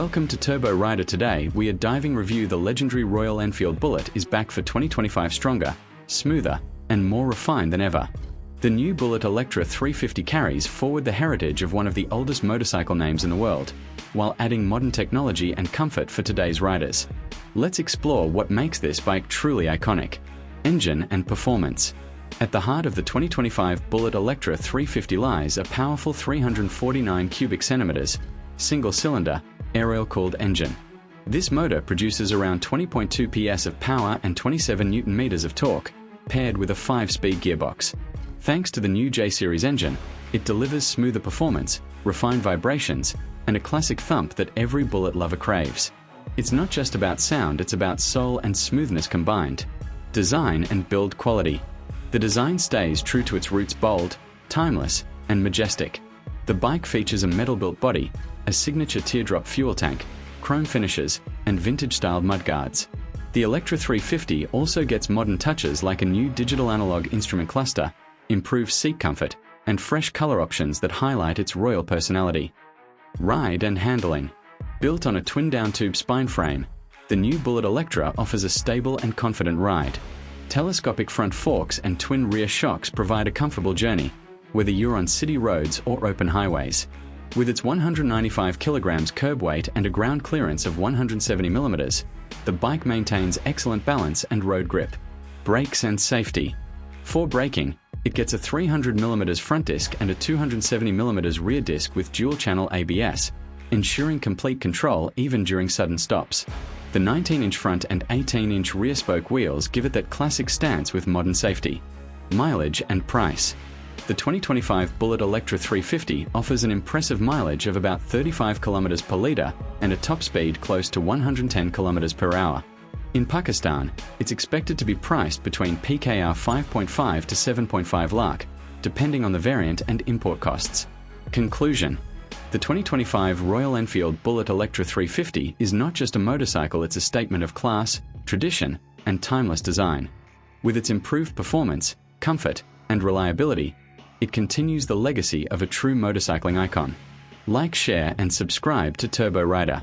Welcome to Turbo Rider. Today we are diving review the legendary Royal Enfield Bullet is back for 2025 stronger, smoother, and more refined than ever. The new Bullet Electra 350 carries forward the heritage of one of the oldest motorcycle names in the world, while adding modern technology and comfort for today's riders. Let's explore what makes this bike truly iconic. Engine and performance. At the heart of the 2025 Bullet Electra 350 lies a powerful 349 cubic centimeters, single-cylinder, aerial-cooled engine. This motor produces around 20.2 PS of power and 27 Nm of torque, paired with a 5-speed gearbox. Thanks to the new J-Series engine, it delivers smoother performance, refined vibrations, and a classic thump that every Bullet lover craves. It's not just about sound, it's about soul and smoothness combined. Design and build quality. The design stays true to its roots, bold, timeless, and majestic. The bike features a metal-built body, a signature teardrop fuel tank, chrome finishes, and vintage-styled mudguards. The Electra 350 also gets modern touches like a new digital analog instrument cluster, improved seat comfort, and fresh color options that highlight its royal personality. Ride and handling. Built on a twin down-tube spine frame, the new Bullet Electra offers a stable and confident ride. Telescopic front forks and twin rear shocks provide a comfortable journey, whether you're on city roads or open highways. With its 195 kilograms curb weight and a ground clearance of 170 millimeters, the bike maintains excellent balance and road grip. Brakes and safety. For braking, it gets a 300 millimeters front disc and a 270 millimeters rear disc with dual-channel ABS, ensuring complete control even during sudden stops. The 19-inch front and 18-inch rear spoke wheels give it that classic stance with modern safety. Mileage and price. The 2025 Bullet Electra 350 offers an impressive mileage of about 35 km per litre and a top speed close to 110 km per hour. In Pakistan, it's expected to be priced between PKR 5.5 to 7.5 lakh, depending on the variant and import costs. Conclusion. The 2025 Royal Enfield Bullet Electra 350 is not just a motorcycle, it's a statement of class, tradition, and timeless design. With its improved performance, comfort, and reliability, it continues the legacy of a true motorcycling icon. Like, share, and subscribe to Turbo Rider.